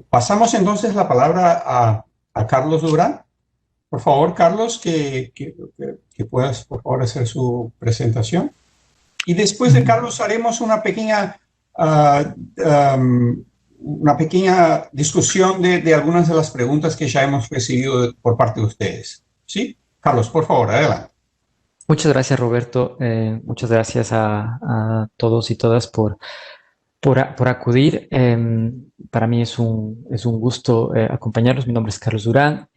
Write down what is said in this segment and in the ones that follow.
Pasamos entonces la palabra a Carlos Durán. Por favor, Carlos, que puedas, por favor, hacer su presentación. Y después de Carlos haremos ah, una pequeña discusión de algunas de las preguntas que ya hemos recibido por parte de ustedes. ¿Sí? Carlos, por favor, adelante. Muchas gracias, Roberto. Muchas gracias a todos y todas por acudir. Para mí es un gusto acompañarlos. Mi nombre es Carlos Durán.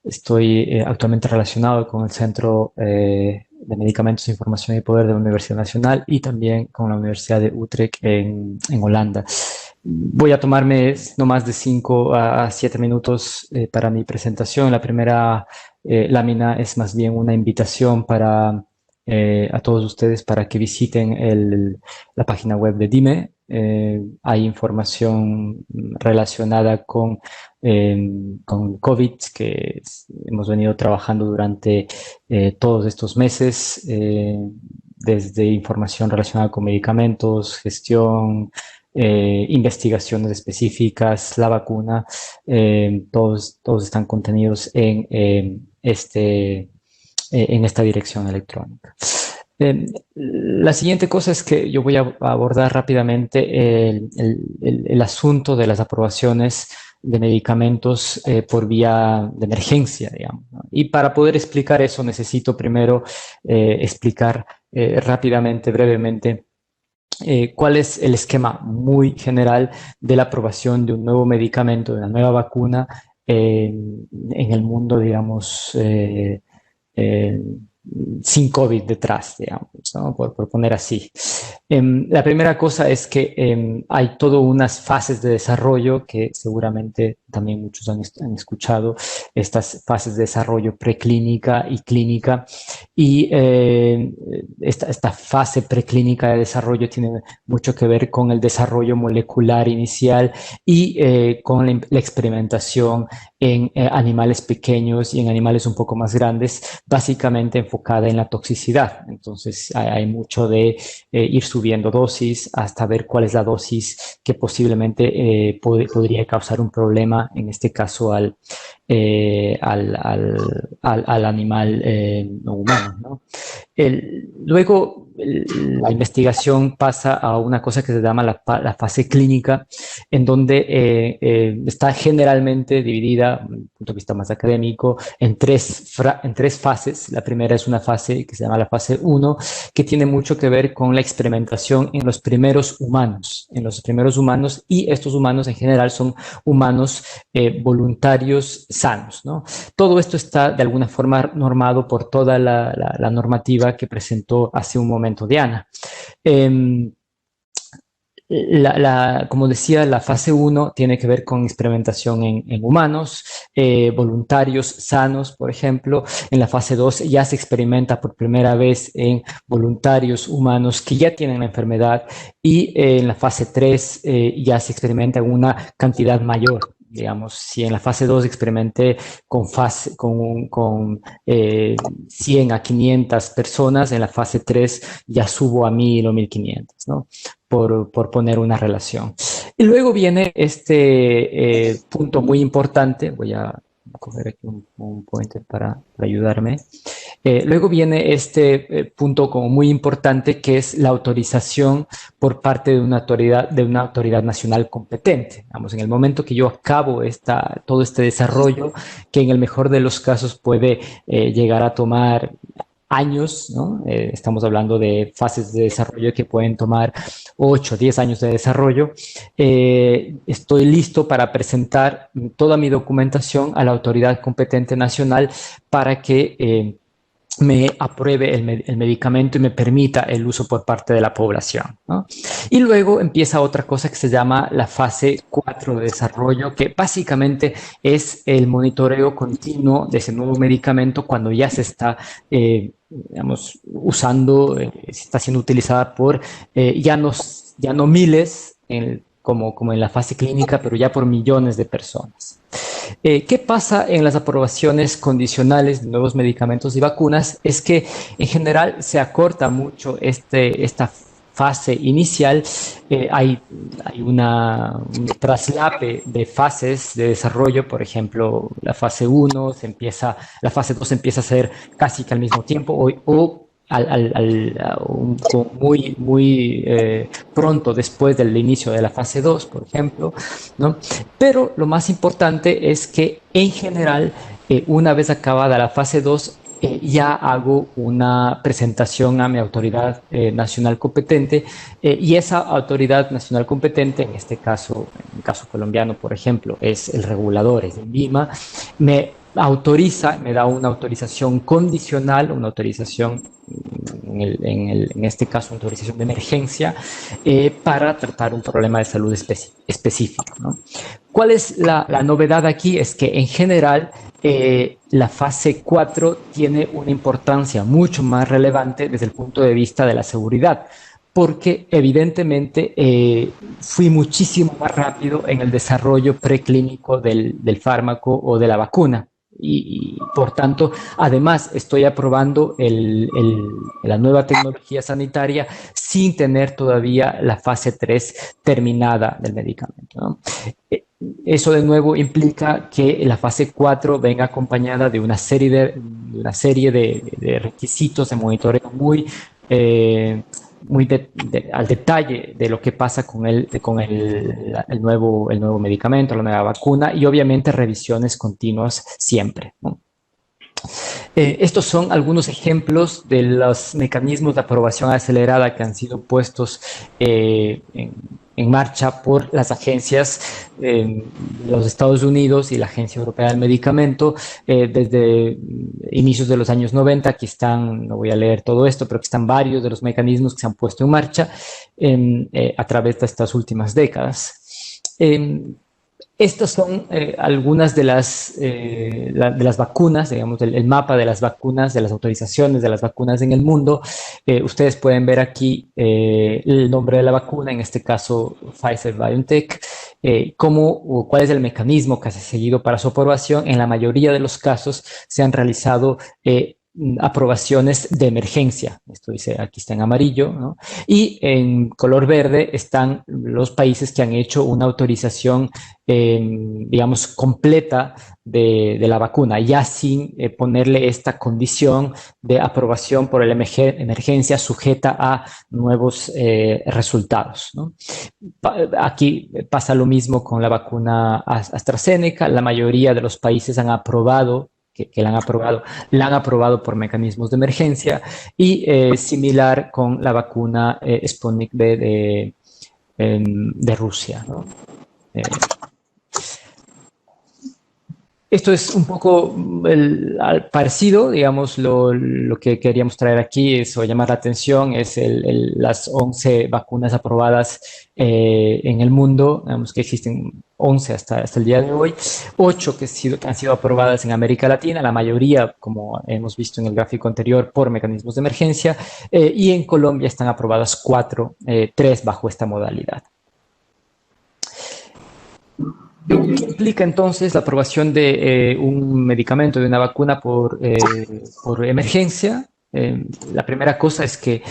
Estoy actualmente relacionado con el Centro de Medicamentos, Información y Poder de la Universidad Nacional y también con la Universidad de Utrecht en Holanda. Voy a tomarme no más de 5 a 7 minutos para mi presentación. La primera lámina es más bien una invitación a todos ustedes para que visiten la página web de DIME. Hay información relacionada con COVID que hemos venido trabajando durante todos estos meses, desde información relacionada con medicamentos, gestión, investigaciones específicas, la vacuna, todos están contenidos en esta dirección electrónica. La siguiente cosa es que yo voy a abordar rápidamente el asunto de las aprobaciones de medicamentos por vía de emergencia, digamos, ¿no? Y para poder explicar eso necesito primero explicar rápidamente, brevemente, cuál es el esquema muy general de la aprobación de un nuevo medicamento, de una nueva vacuna en el mundo, digamos, eh, sin COVID detrás, digamos, ¿no? Por poner así. La primera cosa es que hay todas unas fases de desarrollo que seguramente también muchos han escuchado, estas fases de desarrollo preclínica y clínica. Y esta fase preclínica de desarrollo tiene mucho que ver con el desarrollo molecular inicial y con la experimentación en animales pequeños y en animales un poco más grandes, básicamente enfocada en la toxicidad. Entonces hay mucho de ir subiendo dosis hasta ver cuál es la dosis que posiblemente podría causar un problema, en este caso al animal no humano, ¿no? Luego la investigación pasa a una cosa que se llama la fase clínica, en donde está generalmente dividida, desde un punto de vista más académico, en tres fases. La primera es una fase que se llama la fase 1, que tiene mucho que ver con la experimentación en los primeros humanos, y estos humanos en general son humanos voluntarios sanos, ¿no? Todo esto está de alguna forma normado por toda la normativa que presentó hace un momento Diana. Como decía, la fase 1 tiene que ver con experimentación en humanos, voluntarios sanos, por ejemplo. En la fase 2 ya se experimenta por primera vez en voluntarios humanos que ya tienen la enfermedad, y en la fase 3 ya se experimenta en una cantidad mayor. Digamos, si en la fase 2 experimenté con 100 a 500 personas, en la fase 3 ya subo a 1000 o 1500, ¿no? Por poner una relación. Y luego viene este punto muy importante. Voy a coger aquí un pointer para ayudarme. Luego viene este punto como muy importante, que es la autorización por parte de una autoridad nacional competente. Vamos, en el momento que yo acabo todo este desarrollo, que en el mejor de los casos puede llegar a tomar años, ¿no? Estamos hablando de fases de desarrollo que pueden tomar 8 o 10 años de desarrollo. Estoy listo para presentar toda mi documentación a la autoridad competente nacional para que me apruebe el medicamento y me permita el uso por parte de la población, ¿no? Y luego empieza otra cosa que se llama la fase 4 de desarrollo, que básicamente es el monitoreo continuo de ese nuevo medicamento cuando ya se está, digamos, usando, se está siendo utilizada por ya no miles, como en la fase clínica, pero ya por millones de personas. ¿Qué pasa en las aprobaciones condicionales de nuevos medicamentos y vacunas? Es que en general se acorta mucho esta fase inicial, hay un traslape de fases de desarrollo. Por ejemplo, la fase 1 la fase 2 empieza a ser casi que al mismo tiempo muy pronto después del inicio de la fase 2, por ejemplo, ¿no? Pero lo más importante es que en general, una vez acabada la fase 2, ya hago una presentación a mi autoridad nacional competente, y esa autoridad nacional competente, en este caso, en el caso colombiano, por ejemplo, es el regulador, es el INVIMA, me da una autorización condicional, una autorización, en este caso, una autorización de emergencia, para tratar un problema de salud específico, ¿no? ¿Cuál es la novedad aquí? Es que en general la fase 4 tiene una importancia mucho más relevante desde el punto de vista de la seguridad, porque evidentemente fui muchísimo más rápido en el desarrollo preclínico del fármaco o de la vacuna. Y por tanto, además, estoy aprobando la nueva tecnología sanitaria sin tener todavía la fase 3 terminada del medicamento, ¿no? Eso de nuevo implica que la fase 4 venga acompañada de una serie de requisitos de monitoreo muy al detalle de lo que pasa con el nuevo medicamento, la nueva vacuna, y obviamente revisiones continuas siempre, ¿no? Estos son algunos ejemplos de los mecanismos de aprobación acelerada que han sido puestos en marcha por las agencias de los Estados Unidos y la Agencia Europea del Medicamento desde inicios de los años 90. Aquí están, no voy a leer todo esto, pero aquí están varios de los mecanismos que se han puesto en marcha a través de estas últimas décadas. Estas son algunas de las vacunas, digamos, el mapa de las vacunas, de las autorizaciones de las vacunas en el mundo. Ustedes pueden ver aquí el nombre de la vacuna, en este caso Pfizer-BioNTech, cuál es el mecanismo que se ha seguido para su aprobación. En la mayoría de los casos se han realizado aprobaciones de emergencia. Esto dice, aquí está en amarillo, ¿no? Y en color verde están los países que han hecho una autorización, digamos, completa de la vacuna, ya sin ponerle esta condición de aprobación por la emergencia sujeta a nuevos resultados, ¿no? Aquí pasa lo mismo con la vacuna AstraZeneca. La mayoría de los países han aprobado que la han aprobado por mecanismos de emergencia, y similar con la vacuna Sputnik V de Rusia, ¿no? Esto es un poco parecido, digamos, lo que queríamos traer aquí o llamar la atención es las 11 vacunas aprobadas en el mundo. Digamos que existen 11 hasta el día de hoy, 8 que han sido aprobadas en América Latina, la mayoría, como hemos visto en el gráfico anterior, por mecanismos de emergencia, y en Colombia están aprobadas 3 bajo esta modalidad. ¿Qué implica entonces la aprobación de un medicamento, de una vacuna por emergencia? La primera cosa es que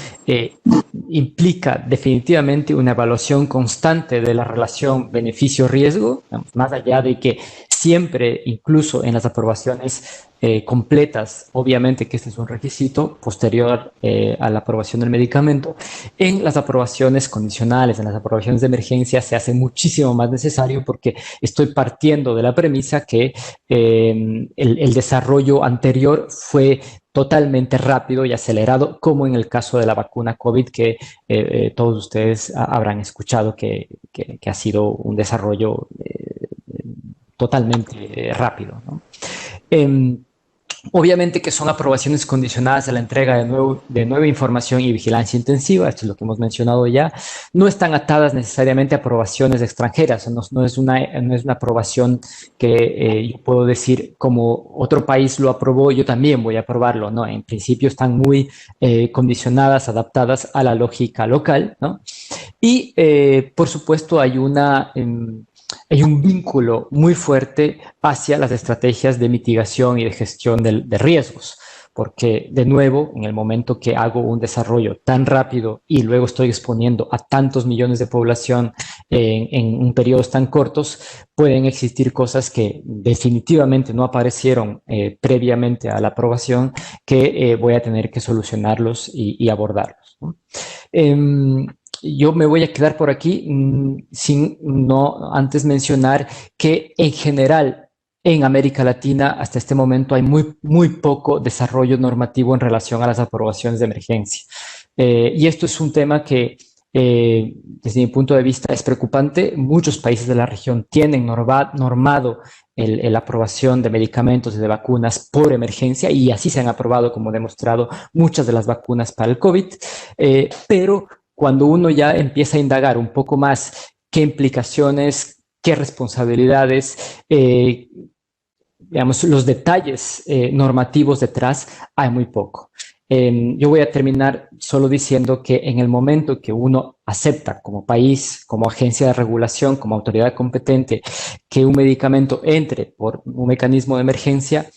implica definitivamente una evaluación constante de la relación beneficio-riesgo, más allá de que siempre, incluso en las aprobaciones completas, obviamente que este es un requisito posterior a la aprobación del medicamento. En las aprobaciones condicionales, en las aprobaciones de emergencia, se hace muchísimo más necesario, porque estoy partiendo de la premisa que el desarrollo anterior fue totalmente rápido y acelerado, como en el caso de la vacuna COVID, que todos ustedes habrán escuchado que ha sido un desarrollo totalmente rápido, ¿no? Obviamente que son aprobaciones condicionadas a la entrega de nueva información y vigilancia intensiva. Esto es lo que hemos mencionado ya. No están atadas necesariamente a aprobaciones extranjeras. No es una aprobación que yo puedo decir, como otro país lo aprobó, yo también voy a aprobarlo, ¿no? En principio están muy condicionadas, adaptadas a la lógica local, ¿no? Y por supuesto hay un vínculo muy fuerte hacia las estrategias de mitigación y de gestión de riesgos. porque de nuevo, en el momento que hago un desarrollo tan rápido y luego estoy exponiendo a tantos millones de población en periodos tan cortos, pueden existir cosas que definitivamente no aparecieron previamente a la aprobación que voy a tener que solucionarlos y abordarlos, ¿no? Yo me voy a quedar por aquí sin no antes mencionar que en general en América Latina hasta este momento hay muy poco desarrollo normativo en relación a las aprobaciones de emergencia. Y esto es un tema que desde mi punto de vista es preocupante. Muchos países de la región tienen normado la aprobación de medicamentos y de vacunas por emergencia y así se han aprobado, como demostrado, muchas de las vacunas para el COVID, pero cuando uno ya empieza a indagar un poco más qué implicaciones, qué responsabilidades, digamos, los detalles normativos detrás, hay muy poco. Yo voy a terminar solo diciendo que en el momento que uno acepta como país, como agencia de regulación, como autoridad competente, que un medicamento entre por un mecanismo de emergencia,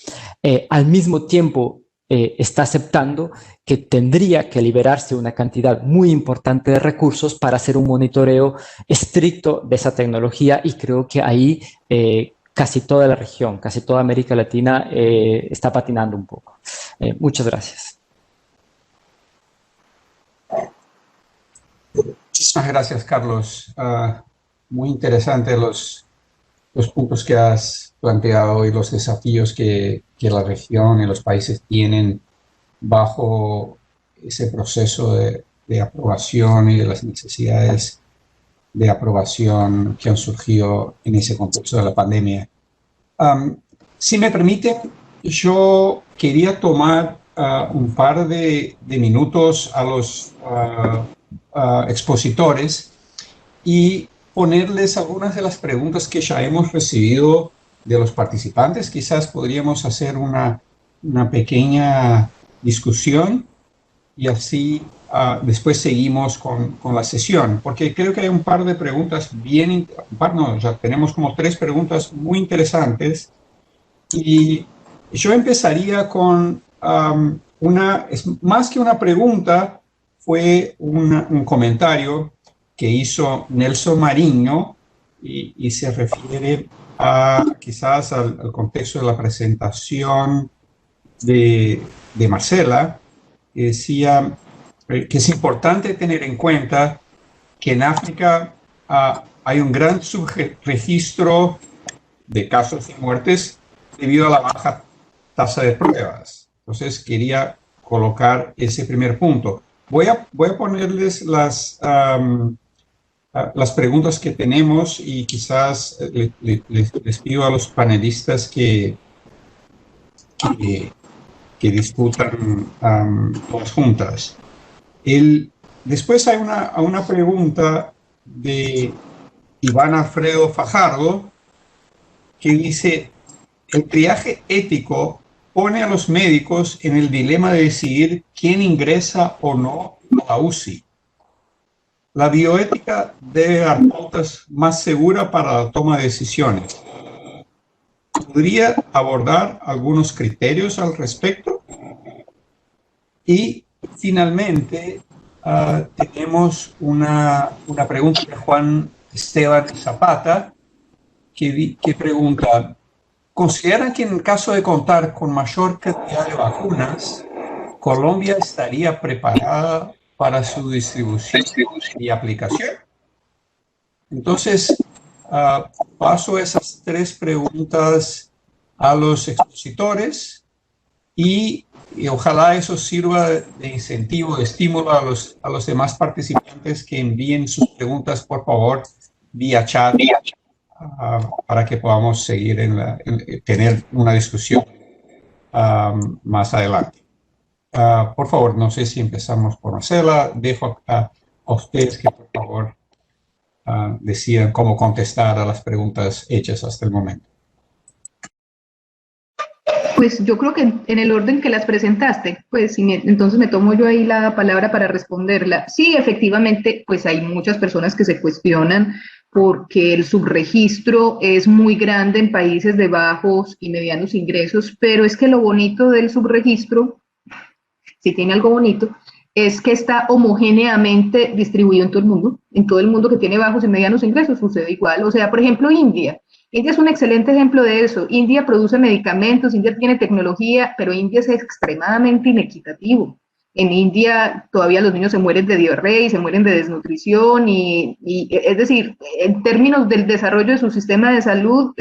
al mismo tiempo está aceptando que tendría que liberarse una cantidad muy importante de recursos para hacer un monitoreo estricto de esa tecnología y creo que ahí casi toda la región, casi toda América Latina está patinando un poco. Muchas gracias. Muchísimas gracias, Carlos. Muy interesantes los puntos que has planteado y los desafíos que la región y los países tienen bajo ese proceso de aprobación y de las necesidades de aprobación que han surgido en ese contexto de la pandemia. Si me permiten, yo quería tomar un par de minutos a los expositores y ponerles algunas de las preguntas que ya hemos recibido de los participantes. Quizás podríamos hacer una pequeña discusión y así después seguimos con la sesión, porque creo que hay un par de preguntas ya tenemos como 3 preguntas muy interesantes y yo empezaría con más que una pregunta, fue un comentario que hizo Nelson Mariño y se refiere quizás al contexto de la presentación de Marcela, que decía que es importante tener en cuenta que en África hay un gran subregistro de casos y muertes debido a la baja tasa de pruebas. Entonces quería colocar ese primer punto. Voy a ponerles las preguntas que tenemos y quizás les pido a los panelistas que discutan todas juntas. Después hay una pregunta de Iván Alfredo Fajardo que dice: el triaje ético pone a los médicos en el dilema de decidir quién ingresa o no a UCI. La bioética debe dar pautas más seguras para la toma de decisiones. ¿Podría abordar algunos criterios al respecto? Y finalmente tenemos una pregunta de Juan Esteban Zapata que pregunta: ¿consideran que en caso de contar con mayor cantidad de vacunas, Colombia estaría preparada para su distribución y aplicación? Entonces, paso esas 3 preguntas a los expositores y ojalá eso sirva de incentivo, de estímulo a los demás participantes que envíen sus preguntas, por favor, vía chat, para que podamos seguir tener una discusión más adelante. Por favor, no sé si empezamos por Marcela. Dejo a ustedes que, por favor, decidan cómo contestar a las preguntas hechas hasta el momento. Pues yo creo que en el orden que las presentaste, pues entonces me tomo yo ahí la palabra para responderla. Sí, efectivamente, pues hay muchas personas que se cuestionan porque el subregistro es muy grande en países de bajos y medianos ingresos, pero es que lo bonito del subregistro si tiene algo bonito, es que está homogéneamente distribuido en todo el mundo que tiene bajos y medianos ingresos sucede igual. O sea, por ejemplo, India. India es un excelente ejemplo de eso. India produce medicamentos, India tiene tecnología, pero India es extremadamente inequitativo. En India todavía los niños se mueren de diarrea y se mueren de desnutrición y es decir, en términos del desarrollo de su sistema de salud,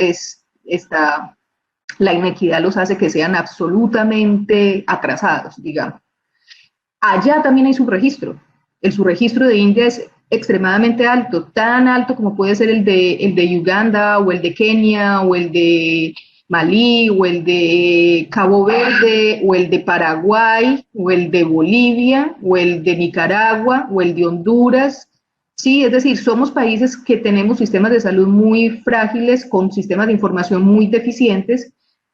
la inequidad los hace que sean absolutamente atrasados, digamos. Allá también hay subregistro. El subregistro de India es extremadamente alto, tan alto como puede ser el de Uganda o el de Kenia o el de Malí o el de Cabo Verde o el de Paraguay o el de Bolivia o el de Nicaragua o el de Honduras. Sí, es decir, somos países que tenemos sistemas de salud muy frágiles, con sistemas de información muy deficientes,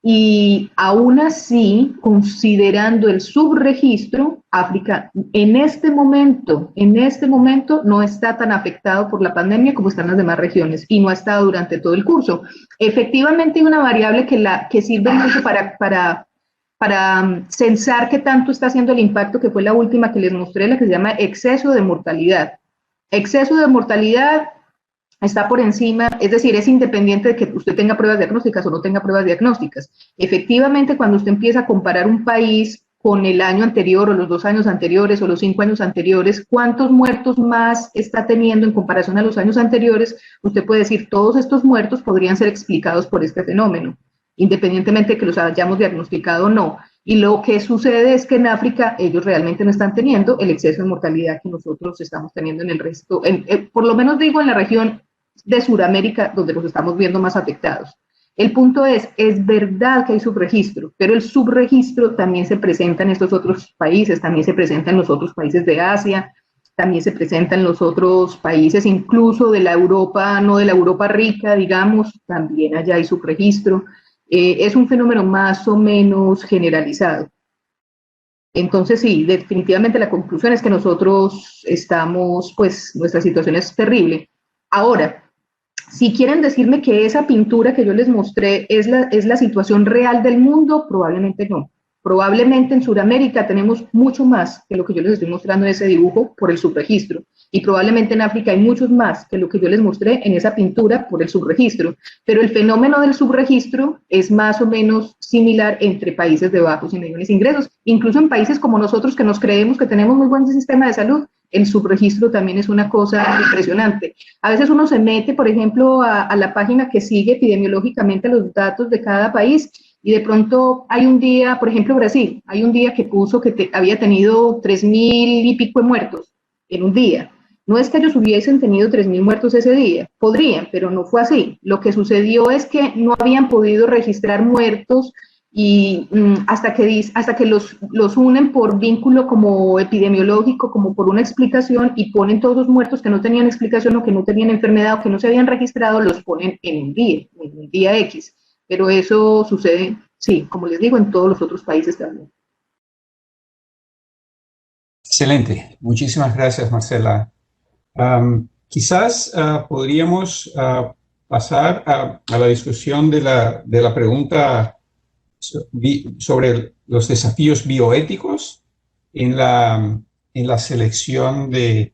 y aún así, considerando el subregistro, África en este momento no está tan afectado por la pandemia como están las demás regiones y no ha estado durante todo el curso. Efectivamente hay una variable que sirve mucho para censar qué tanto está haciendo el impacto, que fue la última que les mostré, la que se llama exceso de mortalidad. Exceso de mortalidad está por encima, es decir, es independiente de que usted tenga pruebas diagnósticas o no tenga pruebas diagnósticas. Efectivamente, cuando usted empieza a comparar un país con el año anterior o los 2 años anteriores o los 5 años anteriores, ¿cuántos muertos más está teniendo en comparación a los años anteriores? Usted puede decir, todos estos muertos podrían ser explicados por este fenómeno, independientemente de que los hayamos diagnosticado o no. Y lo que sucede es que en África ellos realmente no están teniendo el exceso de mortalidad que nosotros estamos teniendo en el resto, por lo menos digo en la región de Sudamérica, donde los estamos viendo más afectados. El punto es verdad que hay subregistro, pero el subregistro también se presenta en estos otros países, también se presenta en los otros países de Asia, también se presenta en los otros países, incluso de la Europa, no de la Europa rica, digamos, también allá hay subregistro. Es un fenómeno más o menos generalizado. Entonces, sí, definitivamente la conclusión es que nosotros estamos, pues, nuestra situación es terrible. Ahora, si quieren decirme que esa pintura que yo les mostré es la situación real del mundo, probablemente no. Probablemente en Sudamérica tenemos mucho más que lo que yo les estoy mostrando en ese dibujo por el subregistro. Y probablemente en África hay muchos más que lo que yo les mostré en esa pintura por el subregistro. Pero el fenómeno del subregistro es más o menos similar entre países de bajos y medianos ingresos. Incluso en países como nosotros, que nos creemos que tenemos muy buen sistema de salud, el subregistro también es una cosa impresionante. A veces uno se mete, por ejemplo, a la página que sigue epidemiológicamente los datos de cada país, y de pronto hay un día, por ejemplo Brasil, hay un día que puso que había tenido 3.000 y pico de muertos en un día. No es que ellos hubiesen tenido 3.000 muertos ese día, podrían, pero no fue así. Lo que sucedió es que no habían podido registrar muertos y hasta que los unen por vínculo como epidemiológico, como por una explicación, y ponen todos los muertos que no tenían explicación o que no tenían enfermedad o que no se habían registrado, los ponen en un día X. Pero eso sucede, sí, como les digo, en todos los otros países también. Excelente. Muchísimas gracias, Marcela. Quizás podríamos pasar a la discusión de la pregunta sobre los desafíos bioéticos en la selección de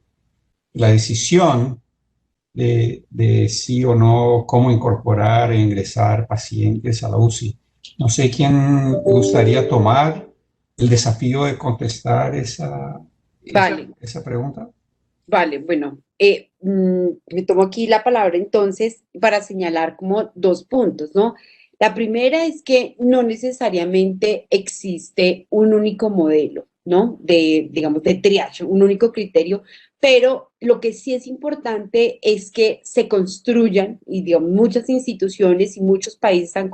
la decisión de sí o no, cómo incorporar e ingresar pacientes a la UCI. No sé quién gustaría tomar el desafío de contestar esa pregunta. Vale, bueno, me tomo aquí la palabra entonces para señalar como 2 puntos, ¿no? La primera es que no necesariamente existe un único modelo, ¿no? Digamos, de triage, un único criterio, pero lo que sí es importante es que se construyan, y digamos, muchas instituciones y muchos países han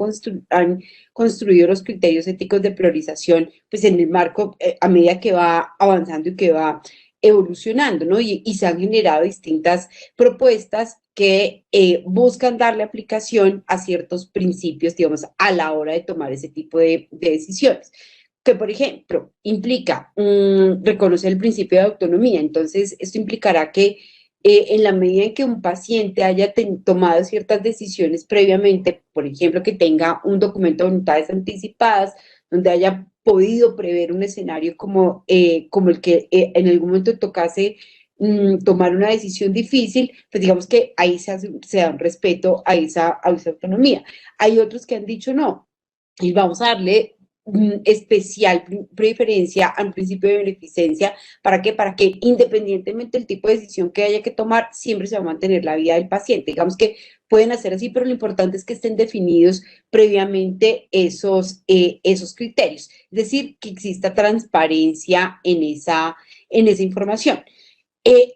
construido los criterios éticos de priorización, pues en el marco, a medida que va avanzando y que va evolucionando, ¿no? Y se han generado distintas propuestas que buscan darle aplicación a ciertos principios, digamos, a la hora de tomar ese tipo de decisiones. Que, por ejemplo, implica reconocer el principio de autonomía. Entonces, esto implicará que en la medida en que un paciente haya tomado ciertas decisiones previamente, por ejemplo, que tenga un documento de voluntades anticipadas, donde haya podido prever un escenario como el que en algún momento tocase tomar una decisión difícil, pues digamos que ahí se da un respeto a esa autonomía. Hay otros que han dicho no, y vamos a darle especial preferencia al principio de beneficencia. ¿Para qué? Para que independientemente del tipo de decisión que haya que tomar, siempre se va a mantener la vida del paciente. Digamos que pueden hacer así, pero lo importante es que estén definidos previamente esos criterios. Es decir, que exista transparencia en esa información.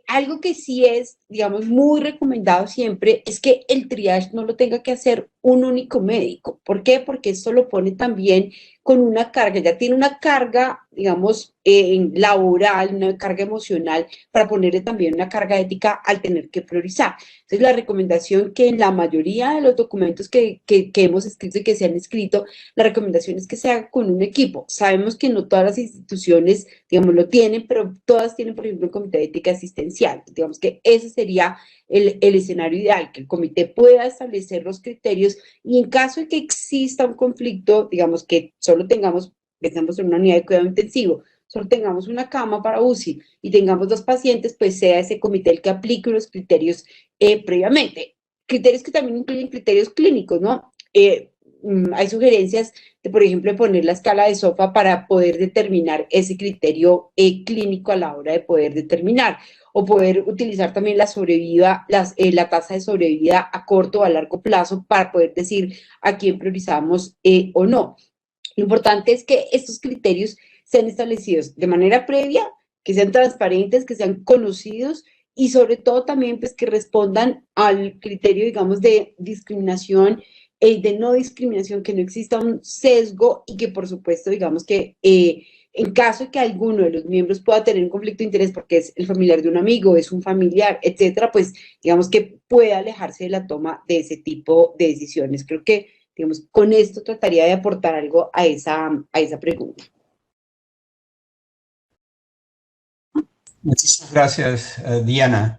Algo que sí es, digamos, muy recomendado siempre es que el triage no lo tenga que hacer un único médico. ¿Por qué? Porque esto lo pone también con una carga, ya tiene una carga, digamos, laboral, una carga emocional, para ponerle también una carga ética al tener que priorizar. Entonces, la recomendación que en la mayoría de los documentos que hemos escrito y que se han escrito, la recomendación es que se haga con un equipo. Sabemos que no todas las instituciones, digamos, lo tienen, pero todas tienen, por ejemplo, un comité de ética asistencial. Digamos que ese sería el escenario ideal, que el comité pueda establecer los criterios y en caso de que exista un conflicto, digamos que solo tengamos, pensamos en una unidad de cuidado intensivo, solo tengamos una cama para UCI y tengamos 2 pacientes, pues sea ese comité el que aplique los criterios previamente. Criterios que también incluyen criterios clínicos, ¿no? Hay sugerencias de, por ejemplo, poner la escala de SOFA para poder determinar ese criterio clínico a la hora de poder determinar, o poder utilizar también la sobrevida, la tasa de sobrevida a corto o a largo plazo para poder decir a quién priorizamos o no. Lo importante es que estos criterios sean establecidos de manera previa, que sean transparentes, que sean conocidos y sobre todo también pues que respondan al criterio, digamos, de discriminación, de no discriminación, que no exista un sesgo y que por supuesto, digamos que en caso de que alguno de los miembros pueda tener un conflicto de interés porque es el familiar de un amigo, es un familiar, etcétera, pues digamos que pueda alejarse de la toma de ese tipo de decisiones. Creo que, digamos, con esto trataría de aportar algo a esa pregunta. Muchísimas gracias, Diana.